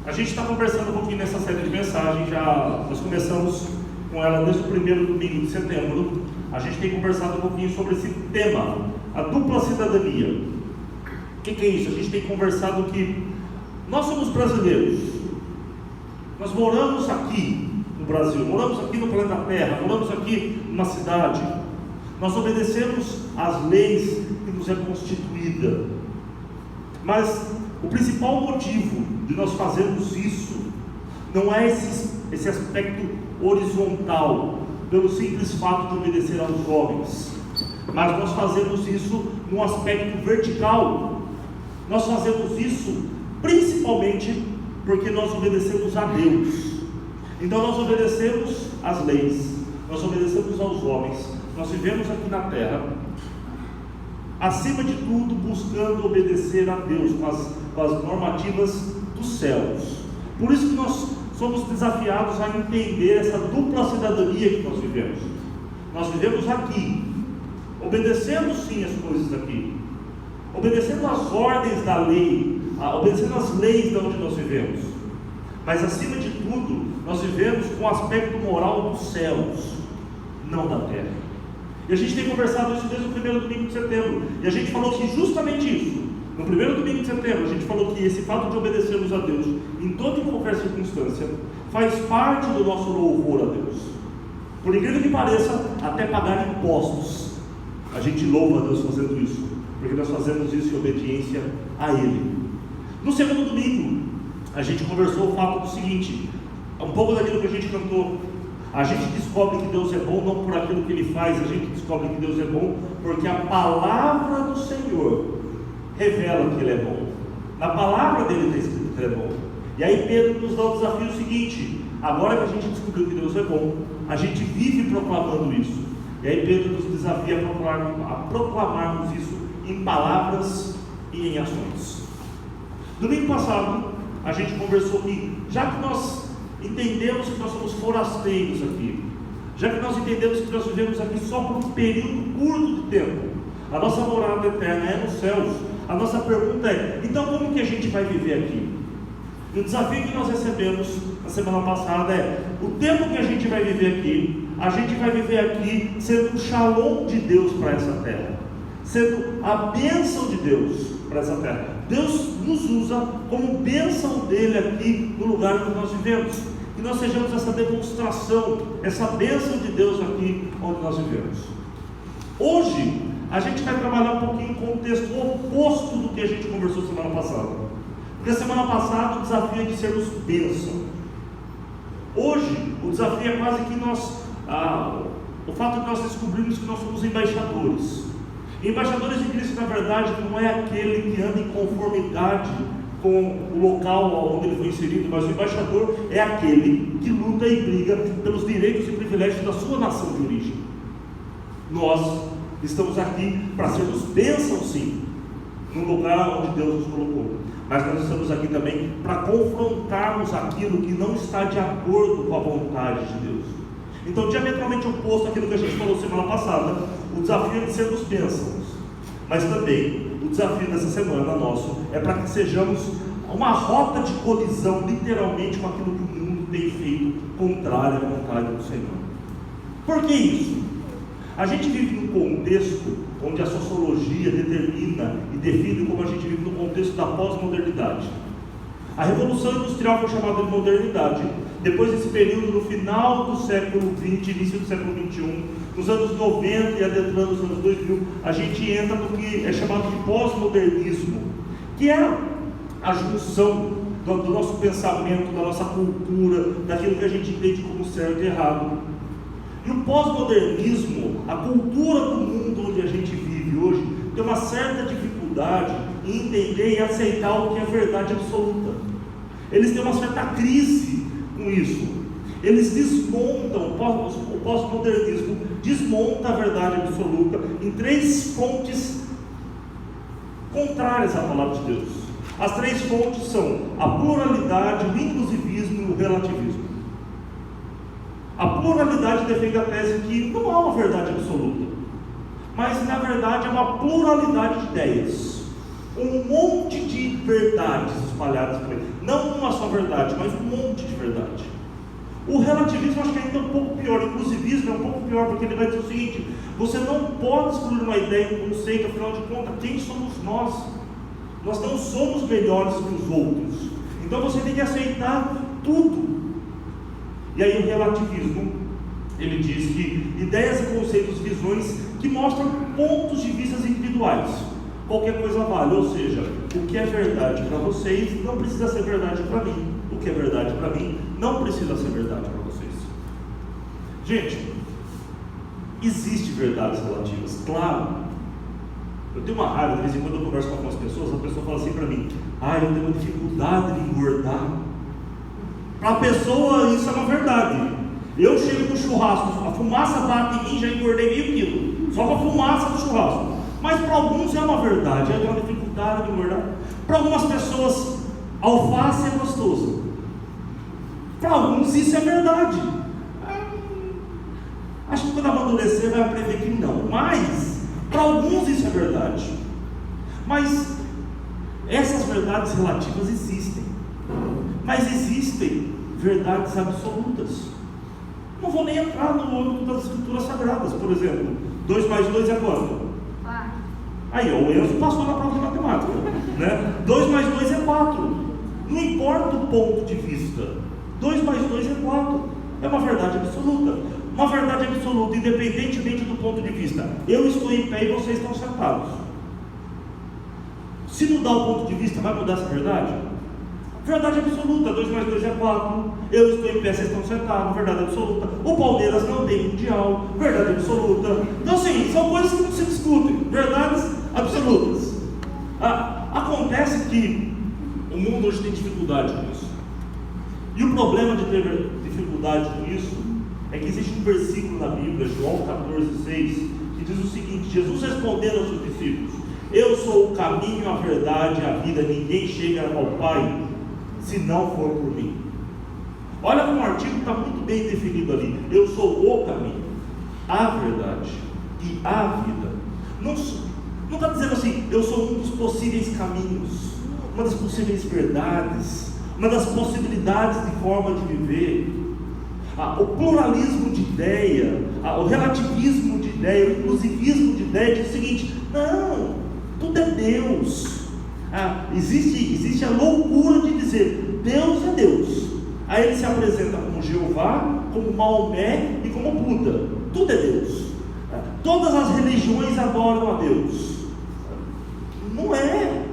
A gente está conversando um pouquinho nessa série de mensagens, nós começamos com ela desde o primeiro domingo de setembro. A gente tem conversado um pouquinho sobre esse tema, a dupla cidadania. O que é isso? A gente tem conversado que nós somos brasileiros, nós moramos aqui no Brasil, moramos aqui no planeta Terra, moramos aqui numa cidade, nós obedecemos às leis que nos é constituída, mas o principal motivo de nós fazermos isso não é esse aspecto horizontal, pelo simples fato de obedecer aos homens, mas nós fazemos isso num aspecto vertical. Nós fazemos isso principalmente porque nós obedecemos a Deus. Então nós obedecemos às leis, nós obedecemos aos homens, nós vivemos aqui na terra, acima de tudo buscando obedecer a Deus com as normativas dos céus. Por isso que nós somos desafiados a entender essa dupla cidadania que nós vivemos. Nós vivemos aqui, obedecendo sim as coisas aqui, obedecendo às ordens da lei, obedecendo às leis de onde nós vivemos, mas acima de tudo nós vivemos com o aspecto moral dos céus, não da terra. E a gente tem conversado isso desde o primeiro domingo de setembro, e a gente falou que justamente isso, no primeiro domingo de setembro, a gente falou que esse fato de obedecermos a Deus em toda e qualquer circunstância faz parte do nosso louvor a Deus. Por incrível que pareça, até pagar impostos a gente louva a Deus fazendo isso, porque nós fazemos isso em obediência a Ele. No segundo domingo, a gente conversou o fato do seguinte, um pouco daquilo que a gente cantou. A gente descobre que Deus é bom não por aquilo que Ele faz, a gente descobre que Deus é bom porque a palavra do Senhor revela que Ele é bom. Na palavra dele está escrito que Ele é bom. E aí Pedro nos dá o desafio seguinte: agora que a gente descobriu que Deus é bom, a gente vive proclamando isso. E aí Pedro nos desafia a proclamarmos isso em palavras e em ações. Domingo passado a gente conversou que, já que nós entendemos que nós somos forasteiros aqui, já que nós entendemos que nós vivemos aqui só por um período curto de tempo, a nossa morada eterna é nos céus, a nossa pergunta é: então como que a gente vai viver aqui? E o desafio que nós recebemos na semana passada é: o tempo que a gente vai viver aqui, a gente vai viver aqui sendo o shalom de Deus para essa terra, sendo a bênção de Deus para essa terra. Deus nos usa como bênção dele aqui no lugar onde nós vivemos, que nós sejamos essa demonstração, essa bênção de Deus aqui onde nós vivemos. Hoje a gente vai trabalhar um pouquinho com o texto oposto do que a gente conversou semana passada, porque semana passada o desafio é de sermos bênção. Hoje o desafio é quase que o fato de nós descobrirmos que nós somos embaixadores. Embaixadores de Cristo, na verdade, não é aquele que anda em conformidade com o local onde ele foi inserido, mas o embaixador é aquele que luta e briga pelos direitos e privilégios da sua nação de origem. Nós estamos aqui para sermos bênção, sim, no lugar onde Deus nos colocou, mas nós estamos aqui também para confrontarmos aquilo que não está de acordo com a vontade de Deus. Então, diametralmente oposto àquilo que a gente falou semana passada, o desafio é de sermos bênçãos, mas também o desafio dessa semana nosso é para que sejamos uma rota de colisão, literalmente, com aquilo que o mundo tem feito contrário à vontade do Senhor. Por que isso? A gente vive num contexto onde a sociologia determina e define como a gente vive no contexto da pós-modernidade. A Revolução Industrial foi chamada de modernidade. Depois desse período, no final do século XX, início do século XXI, nos anos 90 e adentrando os anos 2000, a gente entra no que é chamado de pós-modernismo, que é a junção do nosso pensamento, da nossa cultura, daquilo que a gente entende como certo e errado. E o pós-modernismo, a cultura do mundo onde a gente vive hoje, tem uma certa dificuldade em entender e aceitar o que é verdade absoluta. Eles têm uma certa crise com isso. Eles desmontam, o pós-modernismo desmonta a verdade absoluta em três fontes contrárias à palavra de Deus. As três fontes são a pluralidade, o inclusivismo e o relativismo. A pluralidade defende a tese que não há uma verdade absoluta, mas na verdade é uma pluralidade de ideias, um monte de verdades espalhadas por aí, não uma só verdade, mas um monte de verdade. O relativismo acho que ainda é um pouco pior, o inclusivismo é um pouco pior, porque ele vai dizer o seguinte: você não pode excluir uma ideia, um conceito, afinal de contas, quem somos nós? Nós não somos melhores que os outros, então você tem que aceitar tudo. E aí o relativismo, ele diz que ideias e conceitos, visões que mostram pontos de vista individuais, qualquer coisa vale, ou seja, o que é verdade para vocês não precisa ser verdade para mim, o que é verdade para mim não precisa ser verdade para vocês. Gente, existem verdades relativas, claro. Eu tenho uma raiva, de vez em quando eu converso com algumas pessoas, a pessoa fala assim para mim: eu tenho uma dificuldade de engordar. Para a pessoa isso é uma verdade. Eu chego no churrasco, a fumaça bate em mim, já engordei meio quilo, só com a fumaça do churrasco. Mas para alguns é uma verdade, eu tenho uma dificuldade de engordar. Para algumas pessoas, alface é gostoso. Para alguns isso é verdade. Acho que quando amadurecer vai aprender que não. Mas, para alguns isso é verdade. Mas, essas verdades relativas existem. Mas existem verdades absolutas. Não vou nem entrar no âmbito das escrituras sagradas. Por exemplo, 2 mais 2 é quanto? Aí, o Enzo passou na prova de matemática, né? 2 mais 2 é 4. Não importa o ponto de vista. 2 mais 2 é 4. É uma verdade absoluta. Uma verdade absoluta, independentemente do ponto de vista. Eu estou em pé e vocês estão sentados. Se mudar o ponto de vista, vai mudar essa verdade? Verdade absoluta. 2 mais 2 é 4. Eu estou em pé, vocês estão sentados. Verdade absoluta. O Palmeiras não tem mundial. Verdade absoluta. Então, assim, são coisas que não se discutem. Verdades absolutas. Acontece que o mundo hoje tem dificuldade com isso. E o problema de ter dificuldade com isso é que existe um versículo na Bíblia, João 14,6, que diz o seguinte: Jesus respondendo aos seus discípulos: eu sou o caminho, a verdade e a vida, ninguém chega ao Pai se não for por mim. Olha como o artigo está muito bem definido ali. Eu sou o caminho, a verdade e a vida. Não está dizendo assim, eu sou um dos possíveis caminhos, uma das possíveis verdades, uma das possibilidades de forma de viver. O pluralismo de ideia, o relativismo de ideia, o inclusivismo de ideia diz o seguinte: não, tudo é Deus. Existe a loucura de dizer Deus é Deus. Aí ele se apresenta como Jeová, como Maomé e como Buda. Tudo é Deus. Todas as religiões adoram a Deus. Não é.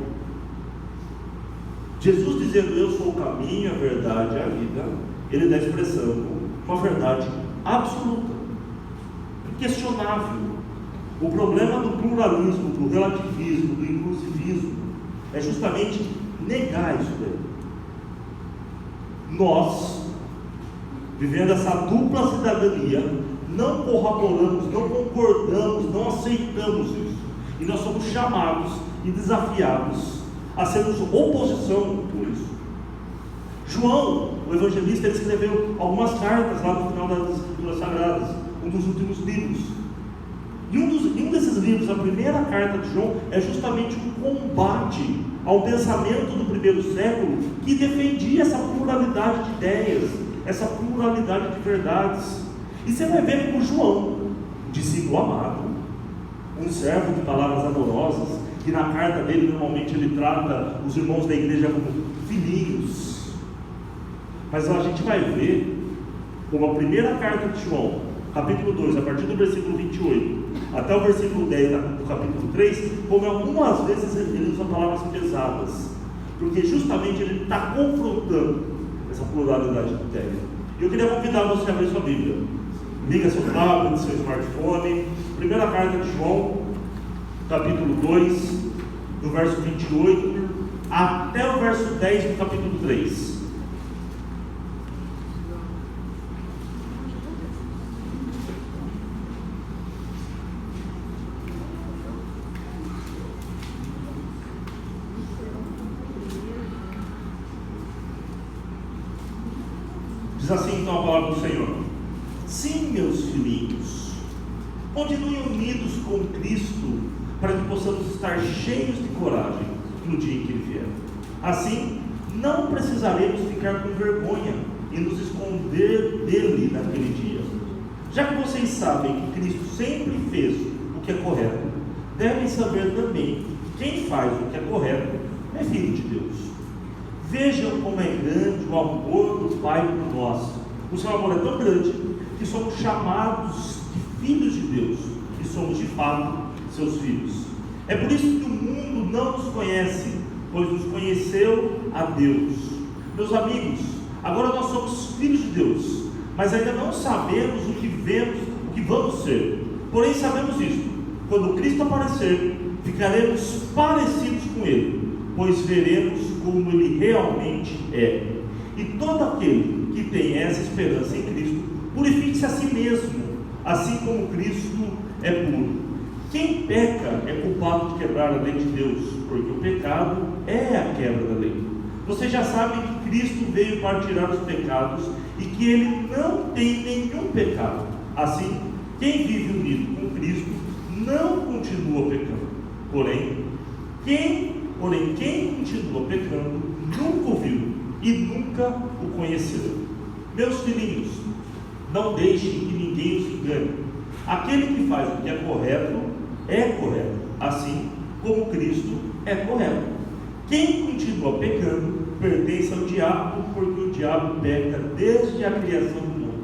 Jesus dizendo eu sou o caminho, a verdade e a vida, ele está expressando uma verdade absoluta, inquestionável. O problema do pluralismo, do relativismo, do inclusivismo é justamente negar isso daí. Nós, vivendo essa dupla cidadania, não corroboramos, não concordamos, não aceitamos isso. E nós somos chamados e desafiados a sermos oposição por isso. João, o evangelista, ele escreveu algumas cartas lá no final das Escrituras Sagradas, um dos últimos livros. E um desses livros, a primeira carta de João, é justamente um combate ao pensamento do primeiro século que defendia essa pluralidade de ideias, essa pluralidade de verdades. E você vai ver como João, um discípulo amado, um servo de palavras amorosas, que na carta dele normalmente ele trata os irmãos da igreja como filhinhos. Mas a gente vai ver como a primeira carta de João, capítulo 2, a partir do versículo 28 até o versículo 10 do capítulo 3, como algumas vezes ele usa palavras pesadas, porque justamente ele está confrontando essa pluralidade de ideias. Eu queria convidar você a abrir sua Bíblia. Liga seu tablet, seu smartphone, primeira carta de João, capítulo 2, do verso 28 até o verso 10 do capítulo 3. Diz assim então a palavra do Senhor: sim, meus filhinhos, continuem unidos com Cristo, para que possamos estar cheios de coragem no dia em que Ele vier. Assim, não precisaremos ficar com vergonha e nos esconder dele naquele dia. Já que vocês sabem que Cristo sempre fez o que é correto, devem saber também que quem faz o que é correto é filho de Deus. Vejam como é grande o amor do Pai por nós. O seu amor é tão grande que somos chamados de filhos de Deus e somos de fato seus filhos. É por isso que o mundo não nos conhece, pois nos conheceu a Deus. Meus amigos, agora nós somos filhos de Deus, mas ainda não sabemos o que vamos ser. Porém sabemos isto: quando Cristo aparecer, ficaremos parecidos com Ele, pois veremos como Ele realmente é. E todo aquele que tem essa esperança em Cristo, purifique-se a si mesmo, assim como Cristo é puro. Quem peca é culpado de quebrar a lei de Deus, porque o pecado é a quebra da lei. Vocês já sabem que Cristo veio para tirar os pecados e que Ele não tem nenhum pecado. Assim, quem vive unido com Cristo não continua pecando. Porém, quem continua pecando nunca o viu e nunca o conheceu. Meus filhinhos, não deixem que ninguém os engane. Aquele que faz o que é correto, assim como Cristo é correto. Quem continua pecando pertence ao diabo, porque o diabo peca desde a criação do mundo.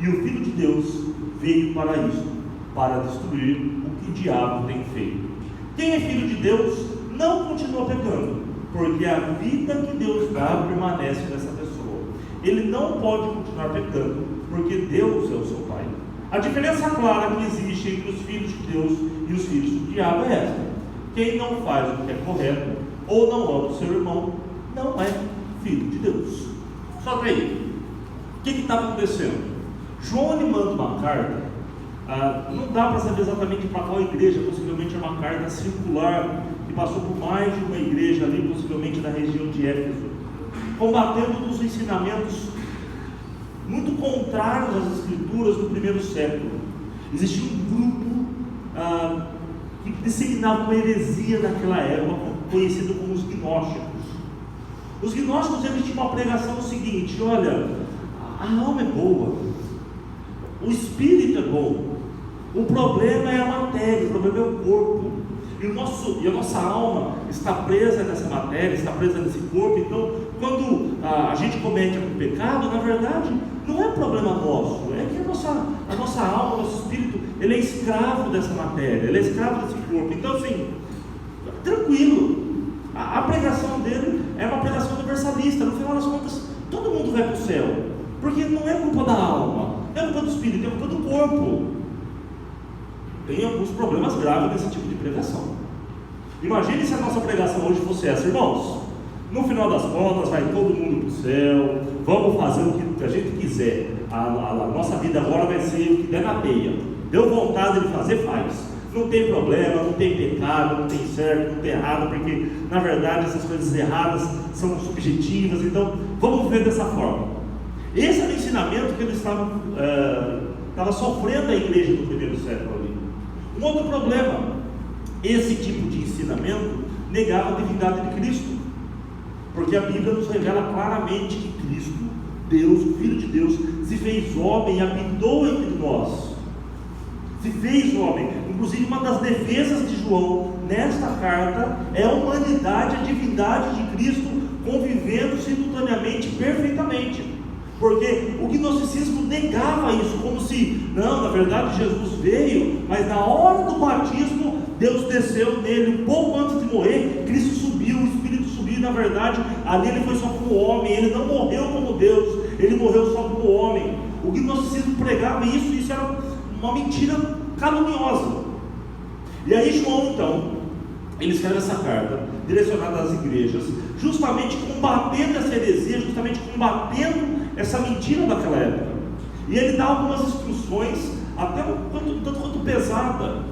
E o Filho de Deus veio para isso, para destruir o que o diabo tem feito. Quem é filho de Deus não continua pecando, porque a vida que Deus dá permanece nessa pessoa. Ele não pode continuar pecando, porque Deus é o seu Pai. A diferença clara que existe entre os filhos de Deus e os filhos do diabo é esta: quem não faz o que é correto, ou não ama o seu irmão, não é filho de Deus. Só que aí, o que está acontecendo? João ele manda uma carta, não dá para saber exatamente para qual igreja, possivelmente é uma carta circular, que passou por mais de uma igreja ali, possivelmente na região de Éfeso, combatendo os ensinamentos muito contrários às escrituras do primeiro século. Existia um grupo que disseminava uma heresia naquela época, conhecido como os gnósticos. Os gnósticos eles tinham uma pregação seguinte: olha, a alma é boa, o espírito é bom, o problema é a matéria, o problema é o corpo, e a nossa alma está presa nessa matéria, está presa nesse corpo. Então, quando a gente comete algum pecado, na verdade, não é problema nosso, é que a nossa alma, o nosso espírito, ele é escravo dessa matéria, ele é escravo desse corpo. Então, assim, tranquilo. A pregação dele é uma pregação universalista. No final das contas, todo mundo vai para o céu, porque não é culpa da alma, não é culpa do espírito, é culpa do corpo. Tem alguns problemas graves nesse tipo de pregação. Imagine se a nossa pregação hoje fosse essa: irmãos, no final das contas vai todo mundo para o céu, vamos fazer o que a gente quiser, a nossa vida agora vai ser o que der na teia, deu vontade de fazer, faz, não tem problema, não tem pecado, não tem certo, não tem errado, porque na verdade essas coisas erradas são subjetivas, então vamos viver dessa forma. Esse era o ensinamento que eles estavam sofrendo a igreja do primeiro século ali. Um outro problema: esse tipo de ensinamento negava a divindade de Cristo, porque a Bíblia nos revela claramente que Cristo, Deus, o Filho de Deus, se fez homem e habitou entre nós. Se fez homem. Inclusive, uma das defesas de João nesta carta é a humanidade, a divindade de Cristo convivendo simultaneamente, perfeitamente. Porque o gnosticismo negava isso, como se, não, na verdade Jesus veio, mas na hora do batismo, Deus desceu nele, um pouco antes de morrer, Cristo subiu, o Espírito subiu, e na verdade, ali ele foi só como homem, ele não morreu como Deus, ele morreu só como homem. O gnosticismo pregava isso, e isso era uma mentira caluniosa. E aí João, então, ele escreve essa carta, direcionada às igrejas, justamente combatendo essa heresia, justamente combatendo essa mentira daquela época. E ele dá algumas instruções, até tanto quanto pesada,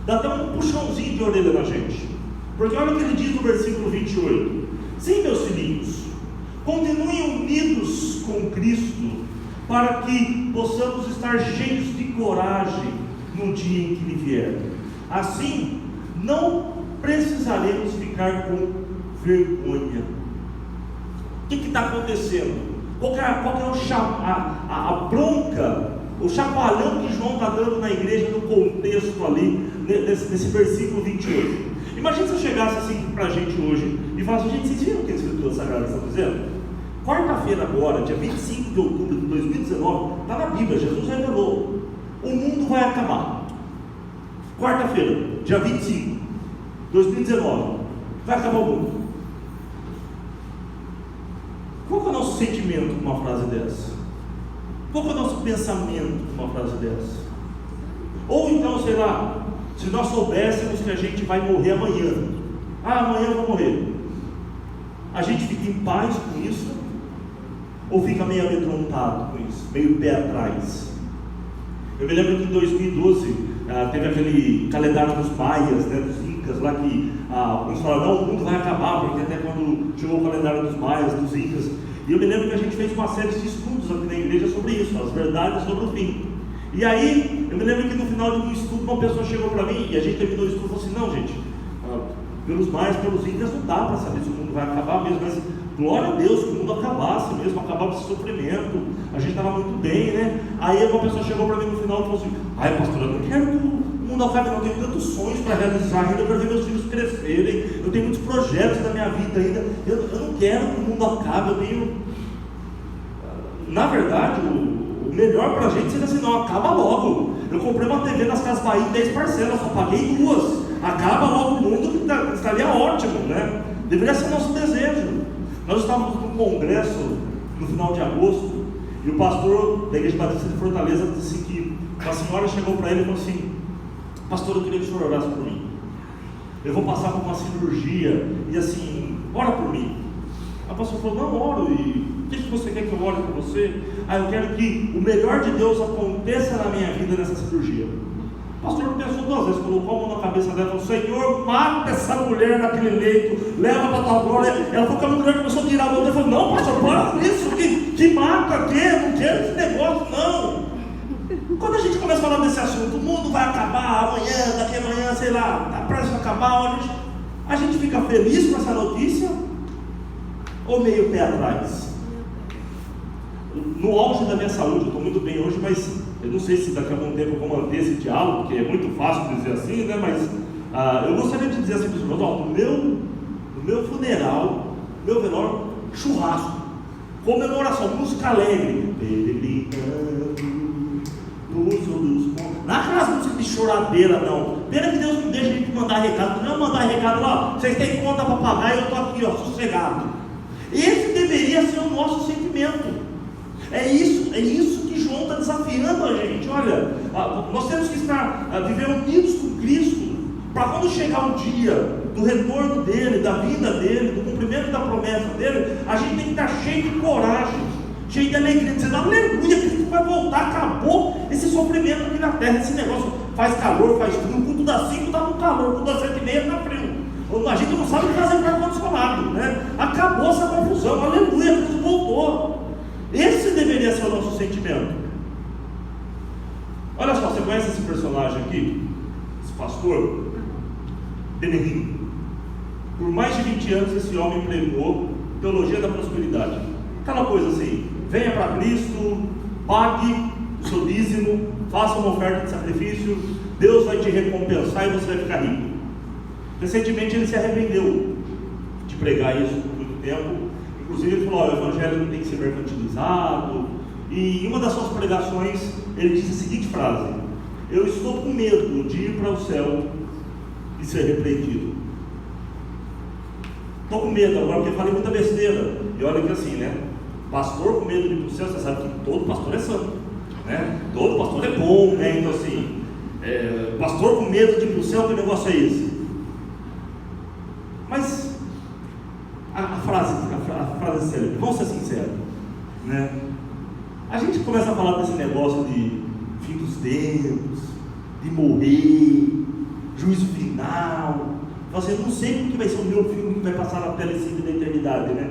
dá até um puxãozinho de orelha na gente. Porque olha o que ele diz no versículo 28: sim, meus filhinhos, continuem unidos com Cristo, para que possamos estar cheios de coragem no dia em que Ele vier. Assim, não precisaremos ficar com vergonha. que está acontecendo? Qual que é a bronca, o chacoalhão que João está dando na igreja no contexto ali, nesse versículo 28? Imagina se eu chegasse assim para a gente hoje e falasse: gente, vocês viram o que a Escritura Sagrada está dizendo? Quarta-feira agora, dia 25 de outubro de 2019, está na Bíblia, Jesus revelou: o mundo vai acabar. Quarta-feira, dia 25, 2019, vai acabar o mundo. Qual que é o nosso sentimento com uma frase dessa? Qual que é o nosso pensamento com uma frase dessa? Ou então, sei lá, se nós soubéssemos que a gente vai morrer amanhã, amanhã eu vou morrer, a gente fica em paz com isso? Ou fica meio amedrontado com isso, meio pé atrás? Eu me lembro que em 2012 teve aquele calendário dos maias, né, dos incas lá, que uns falaram: não, o mundo vai acabar, porque até quando chegou o calendário dos maias, dos incas. E eu me lembro que a gente fez uma série de estudos aqui na igreja sobre isso, as verdades sobre o fim. E aí, eu me lembro que no final de um estudo, uma pessoa chegou para mim, e a gente terminou o estudo e falou assim: não, gente, pelos maias, pelos incas, não dá para saber se o mundo vai acabar mesmo, mas glória a Deus que o mundo acabasse mesmo, acabasse esse sofrimento, a gente estava muito bem, né? Aí uma pessoa chegou para mim no final e falou assim: ai, pastor, eu não quero que o mundo acabe, não, eu tenho tantos sonhos para realizar ainda, eu quero ver meus filhos crescerem, eu tenho muitos projetos na minha vida ainda, eu não quero que o mundo acabe, eu tenho... Na verdade, o melhor para a gente seria assim: não, acaba logo. Eu comprei uma TV nas Casas Bahia em 10 parcelas, só paguei 2, acaba logo o mundo, que estaria ótimo, né? Deveria ser nosso desejo. Nós estávamos num congresso no final de agosto, e o pastor da Igreja Batista de Fortaleza disse que uma senhora chegou para ele e falou assim: pastor, eu queria que o senhor orasse por mim, eu vou passar por uma cirurgia, e assim, ora por mim. A pastora falou: não, oro, e o que você quer que eu ore por você? Eu quero que o melhor de Deus aconteça na minha vida nessa cirurgia. O pastor não pensou 2 vezes, colocou a mão na cabeça dela e falou: Senhor, mata essa mulher naquele leito, leva para a tua glória. Ela falou que a mulher começou a tirar a mão dele e falou: não, pastor, para com isso, que mata aqui, não quero esse negócio, não. Quando a gente começa a falar desse assunto, o mundo vai acabar amanhã, daqui a amanhã, sei lá, está prestes a acabar, a gente fica feliz com essa notícia? Ou meio pé atrás? No auge da minha saúde, eu estou muito bem hoje, mas eu não sei se daqui a algum tempo eu vou manter esse diálogo, porque é muito fácil dizer assim, né? Mas eu gostaria de dizer assim para os irmãos: no meu funeral, meu velório, churrasco, comemoração, música alegre, não é aquelas músicas de choradeira, não. Pena que Deus não deixa a gente mandar recado. Não mandar recado lá: vocês têm conta para pagar e eu estou aqui, ó, sossegado. Esse deveria ser o nosso sentimento. É isso que João está desafiando a gente. Olha, nós temos que viver unidos com Cristo, para quando chegar o dia do retorno dele, da vinda dele, do cumprimento da promessa dele, a gente tem que estar cheio de coragem, cheio de alegria, dizendo: aleluia, Cristo vai voltar, acabou esse sofrimento aqui na terra. Esse negócio faz calor, faz frio, o culto das 5 está no calor, o culto das 7h30 está frio. A gente não sabe o que fazer com o ar-condicionado, né? Acabou essa confusão, aleluia, Cristo voltou. Esse deveria ser o nosso sentimento. Olha só, você conhece esse personagem aqui? Esse pastor? Benihim. Por mais de 20 anos esse homem pregou teologia da prosperidade. Aquela coisa assim: venha para Cristo, pague o seu dízimo, faça uma oferta de sacrifício, Deus vai te recompensar e você vai ficar rico. Recentemente ele se arrependeu de pregar isso por muito tempo. Inclusive ele falou: o evangelho não tem que ser mercantilizado. E em uma das suas pregações ele disse a seguinte frase: eu estou com medo de ir para o céu e ser repreendido. Estou com medo agora, porque falei muita besteira. E olha que assim, né? Pastor com medo de ir para o céu, você sabe que todo pastor é santo, né? Todo pastor é bom, né? Então assim, pastor com medo de ir para o céu, que negócio é esse? Mas a frase é célebre, vamos ser sinceros, né? A gente começa a falar desse negócio de fim dos tempos, de morrer, juízo final. Assim, eu não sei como que vai ser o meu filme que vai passar na telecine da eternidade, né?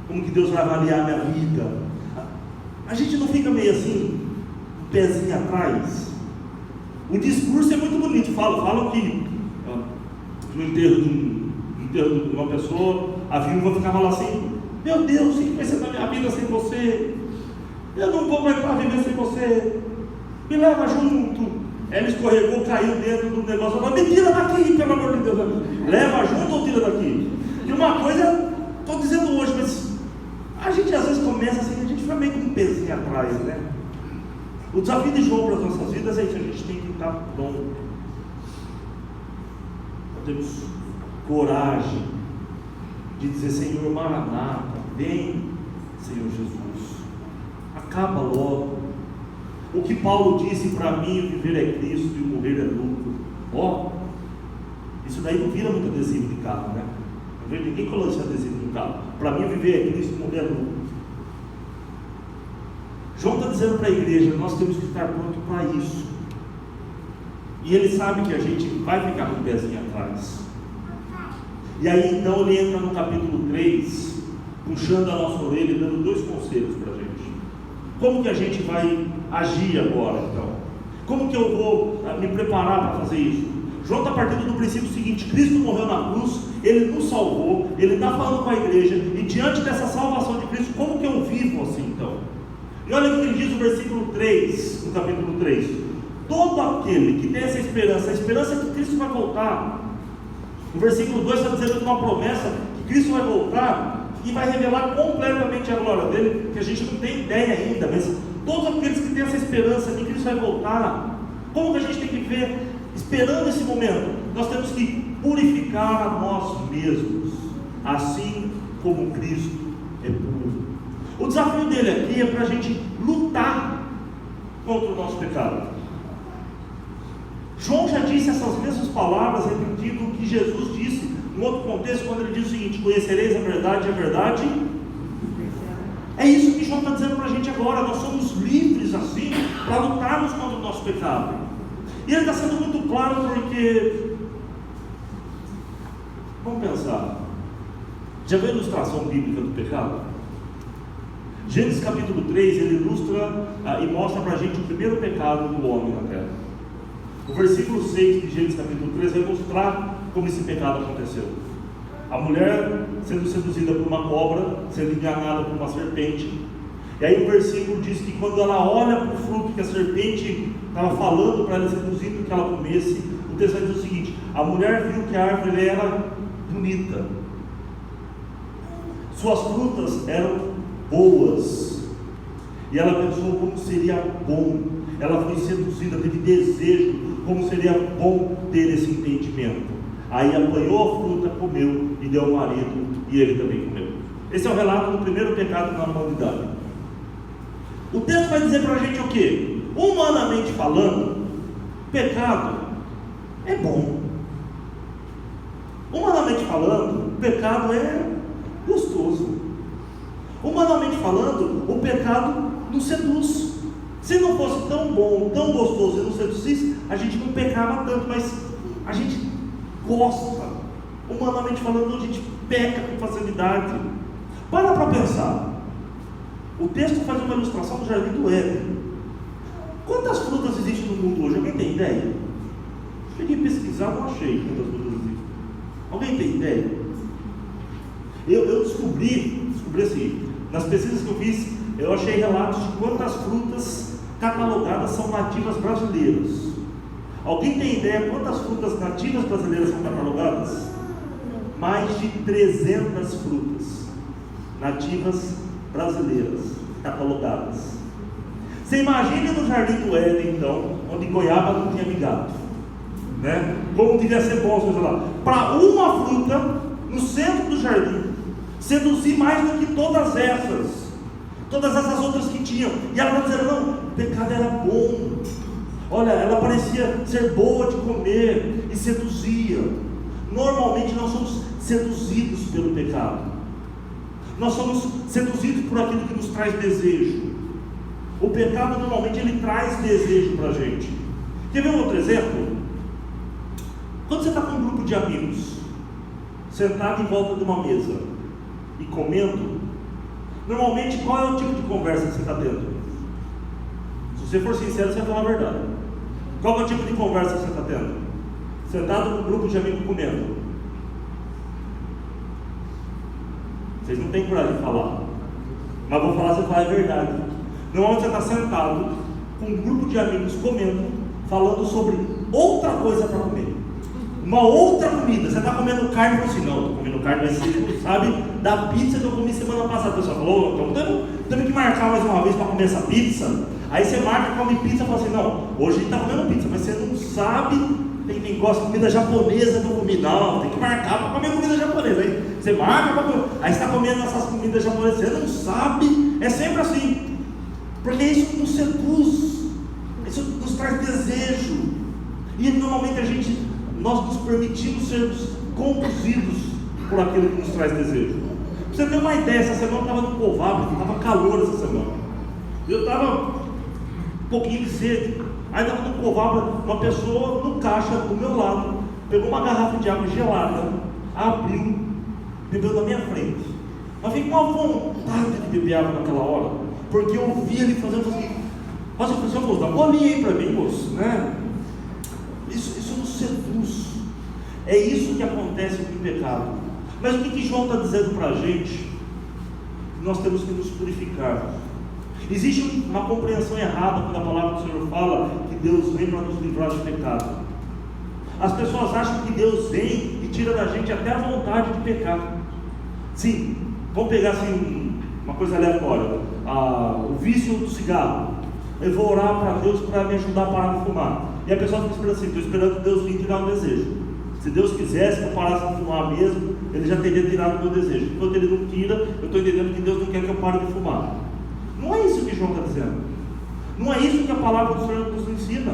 Como que Deus vai avaliar a minha vida. A gente não fica meio assim, um pezinho atrás? O discurso é muito bonito. Falam que no enterro de uma pessoa, a viúva ficava lá assim, Meu Deus, o que vai ser da minha vida sem você? Eu não vou aguentar viver sem você. Me leva junto. Ela escorregou, caiu dentro do negócio. Ela falou, me tira daqui, pelo amor de Deus. Leva junto ou tira daqui? E uma coisa, estou dizendo hoje, mas a gente às vezes começa assim, a gente fica meio com um pezinho atrás, né? O desafio de João para as nossas vidas é isso, a gente tem que estar pronto. Nós temos coragem de dizer, Senhor, Maranata, vem, Senhor Jesus, acaba logo. O que Paulo disse, para mim, viver é Cristo e morrer é lucro. Ó, isso daí não vira muito adesivo de carro, né? Não vejo ninguém colocando esse adesivo no carro. Para mim, viver é Cristo e morrer é lucro. João está dizendo para a igreja, nós temos que estar prontos para isso. E ele sabe que a gente vai ficar com o pezinho atrás. E aí então ele entra no capítulo 3, puxando a nossa orelha e dando 2 conselhos para a gente. Como que a gente vai agir agora então? Como que eu vou me preparar para fazer isso? João está partindo do princípio seguinte: Cristo morreu na cruz, Ele nos salvou, Ele está falando com a igreja, e diante dessa salvação de Cristo, como que eu vivo assim então? E olha o que ele diz no versículo 3, no capítulo 3: todo aquele que tem essa esperança, a esperança é que Cristo vai voltar. No versículo 2 está dizendo uma promessa que Cristo vai voltar e vai revelar completamente a glória dele, que a gente não tem ideia ainda, mas todos aqueles que têm essa esperança de que Cristo vai voltar, como que a gente tem que ver, esperando esse momento? Nós temos que purificar a nós mesmos, assim como Cristo é puro. O desafio dele aqui é para a gente lutar contra o nosso pecado. João já disse essas mesmas palavras, repetindo o que Jesus disse em outro contexto, quando ele diz o seguinte: conhecereis a verdade, e a verdade é isso que João está dizendo para a gente agora. Nós somos livres assim para lutarmos contra o nosso pecado. E ele está sendo muito claro, porque vamos pensar, já viu a ilustração bíblica do pecado? Gênesis capítulo 3, ele ilustra e mostra para a gente o primeiro pecado do homem na terra. O versículo 6 de Gênesis capítulo 3 vai mostrar como esse pecado aconteceu. A mulher sendo seduzida por uma cobra, sendo enganada por uma serpente. E aí o versículo diz que quando ela olha para o fruto que a serpente estava falando para ela, seduzindo que ela comesse, o texto vai dizer o seguinte: a mulher viu que a árvore era bonita, suas frutas eram boas, e ela pensou como seria bom. Ela foi seduzida, teve desejo, como seria bom ter esse entendimento. Aí apanhou a fruta, comeu e deu ao marido, e ele também comeu. Esse é o relato do primeiro pecado na humanidade. O texto vai dizer para a gente o quê? Humanamente falando, pecado é bom. Humanamente falando, pecado é gostoso. Humanamente falando, o pecado nos seduz. Se não fosse tão bom, tão gostoso e não seduzisse, a gente não pecava tanto, mas a gente gosta. Humanamente falando, a gente peca com facilidade. Para pensar. O texto faz uma ilustração do jardim do Éden. Quantas frutas existem no mundo hoje? Alguém tem ideia? Cheguei a pesquisar, não achei quantas frutas existem. Alguém tem ideia? Eu descobri assim, nas pesquisas que eu fiz, eu achei relatos de quantas frutas catalogadas são nativas brasileiras. Alguém tem ideia quantas frutas nativas brasileiras são catalogadas? Mais de 300 frutas nativas brasileiras catalogadas. Você imagine no jardim do Éden, então, onde goiaba não tinha migalha, né? Como devia ser bom, seja lá, para uma fruta no centro do jardim seduzir mais do que todas essas outras que tinham. E ela vai dizer: não, o pecado era bom. Olha, ela parecia ser boa de comer e seduzia. Normalmente nós somos seduzidos pelo pecado. Nós somos seduzidos por aquilo que nos traz desejo. O pecado normalmente ele traz desejo para a gente. Quer ver um outro exemplo? Quando você está com um grupo de amigos, sentado em volta de uma mesa e comendo, normalmente qual é o tipo de conversa que você está tendo? Se você for sincero, você vai falar a verdade. Qual é o tipo de conversa que você está tendo? Sentado com um grupo de amigos comendo. Vocês não têm coragem de falar. Mas vou falar, você fala, é verdade. Normalmente você está sentado com um grupo de amigos comendo, falando sobre outra coisa para comer. Uma outra comida. Você está comendo carne e fala assim, não, estou comendo carne, mas você sabe da pizza que eu comi semana passada. A pessoa falou, então temos que marcar mais uma vez para comer essa pizza. Aí você marca, come pizza e fala assim, não, hoje a gente está comendo pizza, mas você não sabe. Tem quem gosta de comida japonesa que eu comi. Não, tem que marcar para comer comida japonesa. Aí você marca para comer. Aí você está comendo essas comidas japonesas, você não sabe. É sempre assim. Porque isso nos seduz. Isso nos traz desejo. E normalmente nós nos permitimos sermos conduzidos por aquilo que nos traz desejo. Pra você ter uma ideia, essa semana eu estava no Covab, estava calor essa semana. Eu estava um pouquinho de sede. Aí estava no Covab, uma pessoa no caixa do meu lado, pegou uma garrafa de água gelada, abriu, bebeu na minha frente. Eu fiquei com uma vontade de beber água naquela hora, porque eu vi ele fazendo assim. Mas eu falei, moço, dá uma bolinha aí para mim, moço, né? Isso nos seduz. É isso que acontece com o pecado. Mas o que João está dizendo para a gente? Nós temos que nos purificar. Existe uma compreensão errada quando a palavra do Senhor fala que Deus vem para nos livrar do pecado. As pessoas acham que Deus vem e tira da gente até a vontade de pecar. Sim, vamos pegar assim uma coisa aleatória, o vício do cigarro. Eu vou orar para Deus para me ajudar a parar de fumar. E a pessoa fica esperando assim, estou esperando Deus vir tirar o desejo. Se Deus quisesse que eu parasse de fumar mesmo, Ele já teria tirado o meu desejo. Enquanto Ele não tira, eu estou entendendo que Deus não quer que eu pare de fumar. Não é isso que João está dizendo. Não é isso que a palavra do Senhor nos ensina.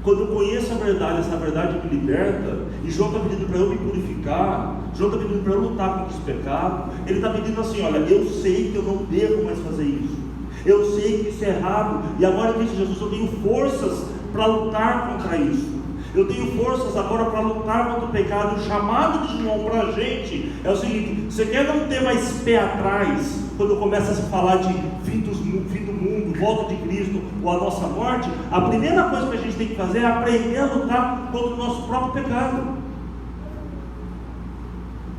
Quando eu conheço a verdade, essa verdade me liberta. E João está pedindo para eu me purificar. João está pedindo para eu lutar contra os pecados. Ele está pedindo assim, olha, eu sei que eu não devo mais fazer isso. Eu sei que isso é errado. E agora em Cristo Jesus eu tenho forças para lutar contra isso. Eu tenho forças agora para lutar contra o pecado. O chamado de João para a gente é o seguinte: você quer não ter mais pé atrás quando começa a se falar de fim do mundo, volta de Cristo ou a nossa morte? A primeira coisa que a gente tem que fazer é aprender a lutar contra o nosso próprio pecado.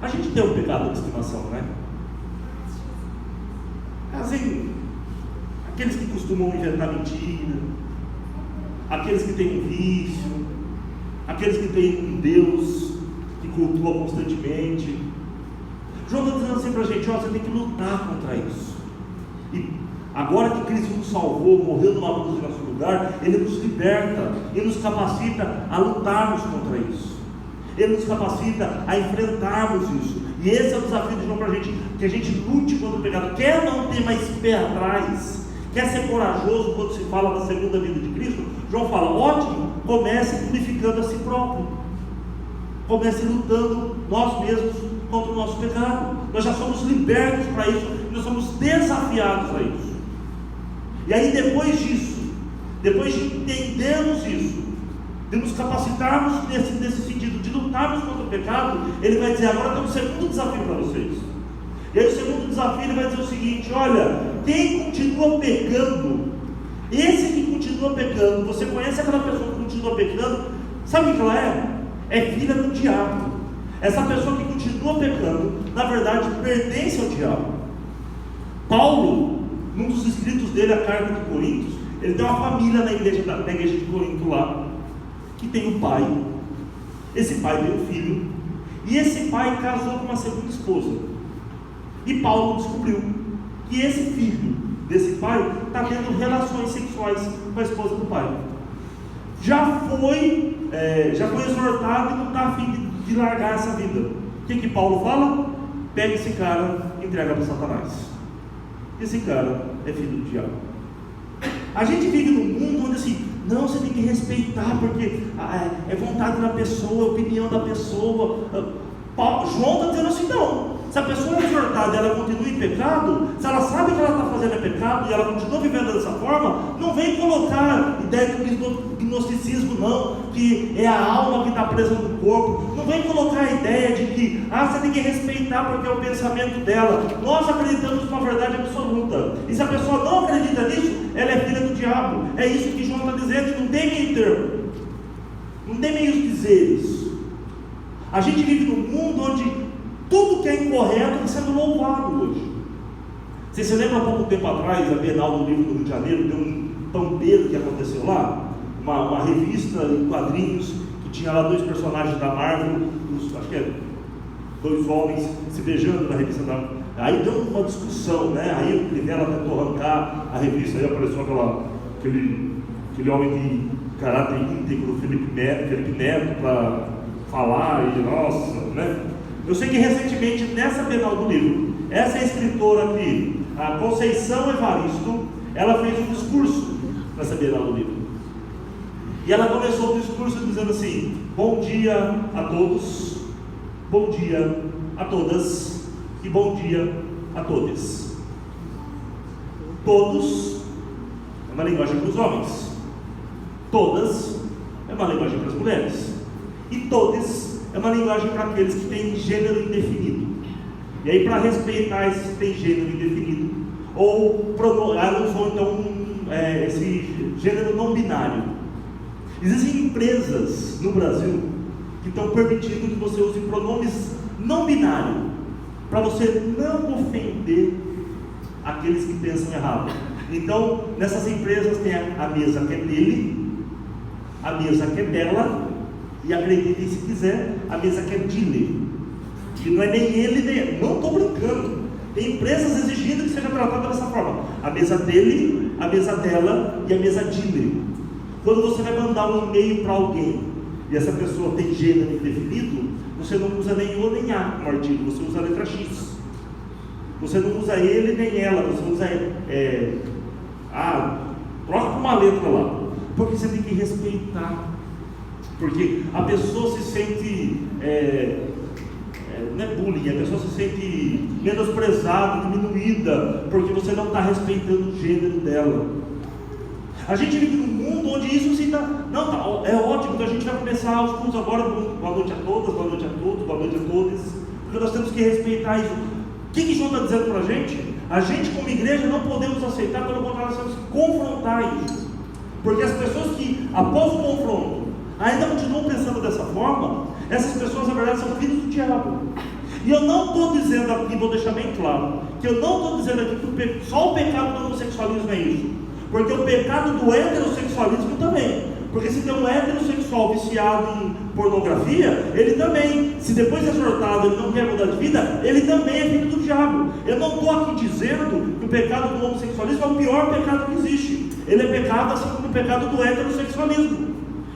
A gente tem um pecado de estimação, né? Assim, aqueles que costumam inventar mentira, aqueles que têm um vício, aqueles que têm um Deus que cultua constantemente. João está dizendo assim para a gente: ó, você tem que lutar contra isso. E agora que Cristo nos salvou, morreu numa cruz em nosso lugar, Ele nos liberta e nos capacita a lutarmos contra isso. Ele nos capacita a enfrentarmos isso. E esse é o desafio de João para a gente, que a gente lute contra o pecado. Quer não ter mais pé atrás, quer ser corajoso quando se fala da segunda vida de Cristo? João fala: ótimo, comece purificando a si próprio. Comece lutando nós mesmos contra o nosso pecado. Nós já somos libertos para isso, nós somos desafiados a isso. E aí depois disso, depois de entendermos isso, de nos capacitarmos nesse sentido, de lutarmos contra o pecado, Ele vai dizer: agora tem um segundo desafio para vocês. E aí o segundo desafio Ele vai dizer o seguinte: olha, quem continua pecando, esse que continua pecando, você conhece aquela pessoa que continua pecando, sabe o que ela é? É filha do diabo. Essa pessoa que continua pecando, na verdade, pertence ao diabo. Paulo, num dos escritos dele, a carta de Coríntios, ele tem uma família na igreja de Corinto lá, que tem um pai. Esse pai tem um filho, e esse pai casou com uma segunda esposa. E Paulo descobriu que esse filho desse pai está tendo relações sexuais com a esposa do pai. Já foi exortado e não está a fim de largar essa vida. O que Paulo fala? Pega esse cara e entrega para Satanás. Esse cara é filho do diabo. A gente vive num mundo onde assim, não, você tem que respeitar, porque é vontade da pessoa, é opinião da pessoa. João está dizendo assim: não, se a pessoa é exortada e ela continua em pecado, se ela sabe que ela está fazendo é pecado e ela continua vivendo dessa forma, não vem colocar ideia do gnosticismo não, que é a alma que está presa no corpo. Não vem colocar a ideia de que você tem que respeitar porque é o pensamento dela. Nós acreditamos numa verdade absoluta, e se a pessoa não acredita nisso, ela é filha do diabo. É isso que João está dizendo, não tem meio termo, não tem meios dizeres. A gente vive num mundo onde tudo que é incorreto sendo louvado hoje. Você se lembra há pouco tempo atrás, a Bienal do Livro do Rio de Janeiro, deu um pampeiro que aconteceu lá? Uma revista em quadrinhos, que tinha lá 2 personagens da Marvel, acho que é 2 homens se beijando na revista da Marvel. Aí deu uma discussão, né? Aí o Crivella tentou arrancar a revista, aí apareceu aquele homem de caráter íntegro, Felipe Neto, para falar, e nossa, né? Eu sei que recentemente, nessa Bienal do Livro, essa escritora aqui, a Conceição Evaristo, ela fez um discurso nessa Bienal do Livro. E ela começou o discurso dizendo assim: bom dia a todos, bom dia a todas e bom dia a todes. Todos é uma linguagem para os homens, todas é uma linguagem para as mulheres, e todes é uma linguagem para aqueles que têm gênero indefinido. E aí, para respeitar esses que têm gênero indefinido, ou ela usou então esse gênero não binário. Existem empresas no Brasil que estão permitindo que você use pronomes não binários, para você não ofender aqueles que pensam errado. Então, nessas empresas tem a mesa que é dele, a mesa que é dela, e acreditem se quiser, a mesa que é dele, que não é nem ele nem ela. Não estou brincando. Tem empresas exigindo que seja tratada dessa forma: a mesa dele, a mesa dela e a mesa dele. Quando você vai mandar um e-mail para alguém e essa pessoa tem gênero indefinido, você não usa nem O nem A no artigo, você usa a letra X. Você não usa ele nem ela, você usa troca uma letra lá, porque você tem que respeitar. Porque a pessoa se sente, não é bullying, a pessoa se sente menosprezada, diminuída, porque você não está respeitando o gênero dela. A gente vive num mundo onde isso se dá. Não, é ótimo, então a gente vai começar os cursos agora. Boa noite a todas, boa noite a todos, boa noite a todos, porque nós temos que respeitar isso. O que João está dizendo para a gente? A gente, como igreja, não podemos aceitar, pelo contrário, nós temos que confrontar isso. Porque as pessoas que, após o confronto, ainda continuam pensando dessa forma, essas pessoas, na verdade, são filhos do diabo. E eu não estou dizendo aqui, vou deixar bem claro, que eu não estou dizendo aqui que só o pecado do homossexualismo é isso. Porque o pecado do heterossexualismo também. Porque se tem um heterossexual viciado em pornografia, ele também, se depois de exortado ele não quer mudar de vida, ele também é filho do diabo. Eu não estou aqui dizendo que o pecado do homossexualismo é o pior pecado que existe. Ele é pecado assim como o pecado do heterossexualismo.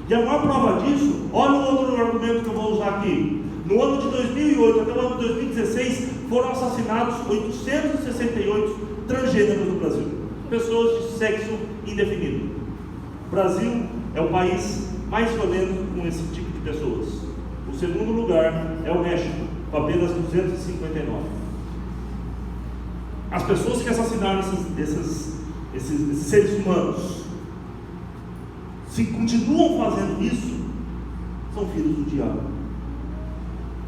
E a maior prova disso, olha o outro argumento que eu vou usar aqui. No ano de 2008 até o ano de 2016, foram assassinados 868 transgêneros no Brasil. Pessoas de sexo indefinido. O Brasil é o país mais violento com esse tipo de pessoas. O segundo lugar é o México, com apenas 259. As pessoas que assassinaram esses seres humanos, se continuam fazendo isso, são filhos do diabo.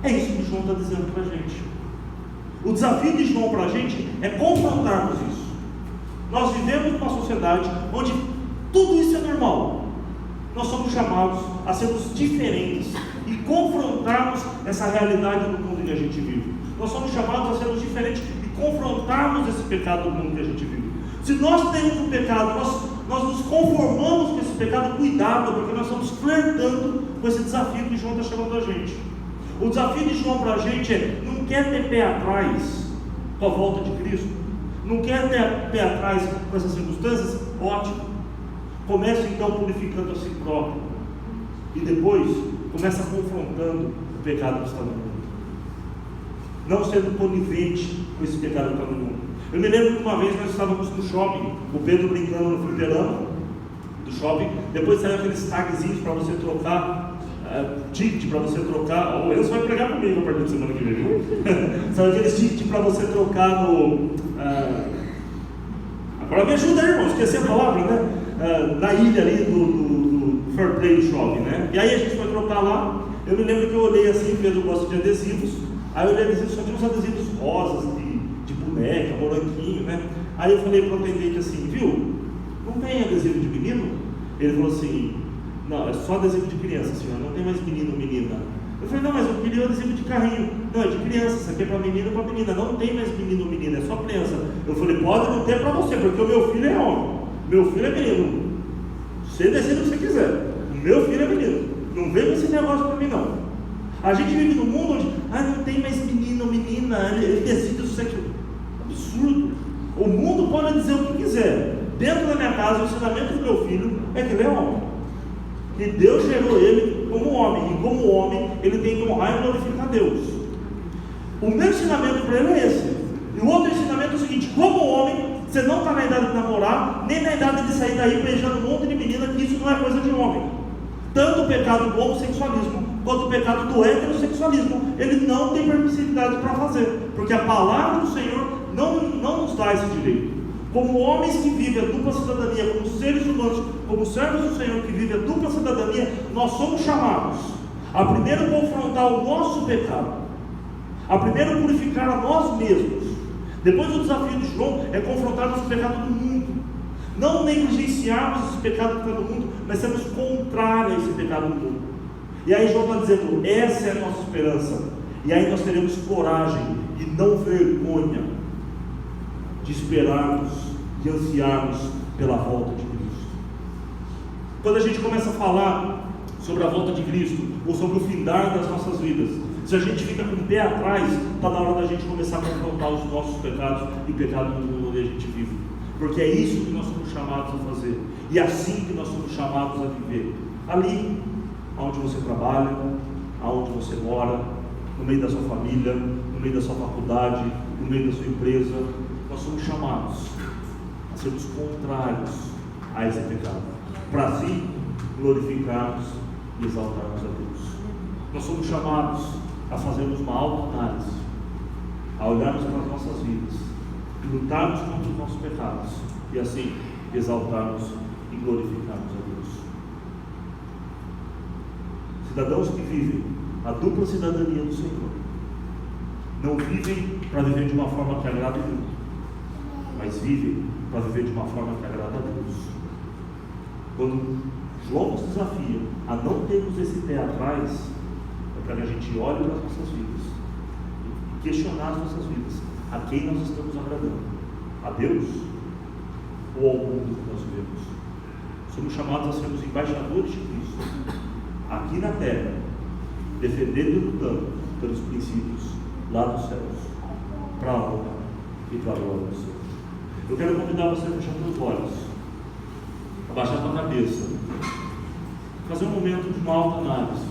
É isso que João está dizendo para a gente. O desafio de João para a gente é confrontarmos isso. Nós vivemos numa sociedade onde tudo isso é normal. Nós somos chamados a sermos diferentes e confrontarmos essa realidade do mundo que a gente vive. Nós somos chamados a sermos diferentes e confrontarmos esse pecado do mundo que a gente vive. Se nós temos um pecado, nós nos conformamos com esse pecado, cuidado, porque nós estamos flertando com esse desafio que João está chamando a gente. O desafio de João para a gente é: não quer ter pé atrás com a volta de Cristo? Não quer ter pé atrás com essas circunstâncias? Ótimo. Comece então purificando a si próprio. E depois, começa confrontando o pecado que está no mundo. Não sendo conivente com esse pecado que está no mundo. Eu me lembro que uma vez nós estávamos no shopping, o Pedro brincando no fliperama do shopping. Depois saiu aqueles tagzinhos para você trocar, ticket para você trocar. O Enzo vai pregar comigo a partir de semana que vem, viu? Saiu aqueles ticket para você trocar no... agora me ajuda aí, irmão, esqueci a palavra, né? Na ilha ali do Fair Play Shopping, né? E aí a gente foi trocar lá. Eu me lembro que eu olhei assim, o Pedro gosta de adesivos. Aí eu olhei adesivos, só tinha uns adesivos rosas, de boneca, moranguinho, né? Aí eu falei para o atendente assim: viu, não tem adesivo de menino? Ele falou assim: não, é só adesivo de criança, senhora, não tem mais menino ou menina. Eu falei, não, mas eu queria um adesivo de carrinho. Não, é de criança, isso aqui é para menino ou para menina. Não tem mais menino ou menina, é só criança. Eu falei, pode não ter para você, porque o meu filho é homem. Meu filho é menino. Você decide o que você quiser. O meu filho é menino. Não vem com esse negócio para mim, não. A gente vive num mundo onde não tem mais menino ou menina, ele decide o sexo. Absurdo. O mundo pode dizer o que quiser. Dentro da minha casa, o ensinamento do meu filho é que ele é homem. Que Deus gerou ele como homem. E como homem, ele tem que honrar e glorificar Deus. O meu ensinamento para ele é esse. E o outro ensinamento é o seguinte: como homem, você não está na idade de namorar, nem na idade de sair daí beijando um monte de menina, que isso não é coisa de homem. Tanto o pecado do homossexualismo quanto o pecado do heterossexualismo, ele não tem permissividade para fazer, porque a palavra do Senhor não nos dá esse direito. Como homens que vivem a dupla cidadania, como seres humanos, como servos do Senhor que vivem a dupla cidadania, nós somos chamados a primeiro confrontar o nosso pecado, a primeiro purificar a nós mesmos. Depois o desafio de João é confrontarmos o pecado do mundo. Não negligenciarmos esse pecado que está no mundo, mas sermos contrários a esse pecado do mundo. E aí João está dizendo, essa é a nossa esperança. E aí nós teremos coragem e não vergonha de esperarmos e ansiarmos pela volta de Cristo. Quando a gente começa a falar sobre a volta de Cristo, ou sobre o findar das nossas vidas, se a gente fica com o pé atrás, está na hora da gente começar a confrontar os nossos pecados e pecados do mundo onde a gente vive. Porque é isso que nós somos chamados a fazer. E é assim que nós somos chamados a viver. Ali, onde você trabalha, aonde você mora, no meio da sua família, no meio da sua faculdade, no meio da sua empresa, nós somos chamados a sermos contrários a esse pecado, para assim glorificarmos e exaltarmos a Deus. Nós somos chamados a fazermos uma autoanálise, a olharmos para as nossas vidas e lutarmos contra os nossos pecados e assim exaltarmos e glorificarmos a Deus. Cidadãos que vivem a dupla cidadania do Senhor não vivem para viver de uma forma que agrada o mundo, mas vivem para viver de uma forma que agrada a Deus. Quando João nos desafia a não termos esse pé atrás, é para que a gente olhe para as nossas vidas e questionar as nossas vidas. A quem nós estamos agradando? A Deus ou ao mundo que nós vivemos? Somos chamados a sermos embaixadores de Cristo aqui na terra, defendendo e lutando pelos princípios lá dos céus, para a honra e para a glória do Senhor. Eu quero convidar você a fechar seus olhos, abaixar a tua cabeça, fazer um momento de uma autoanálise.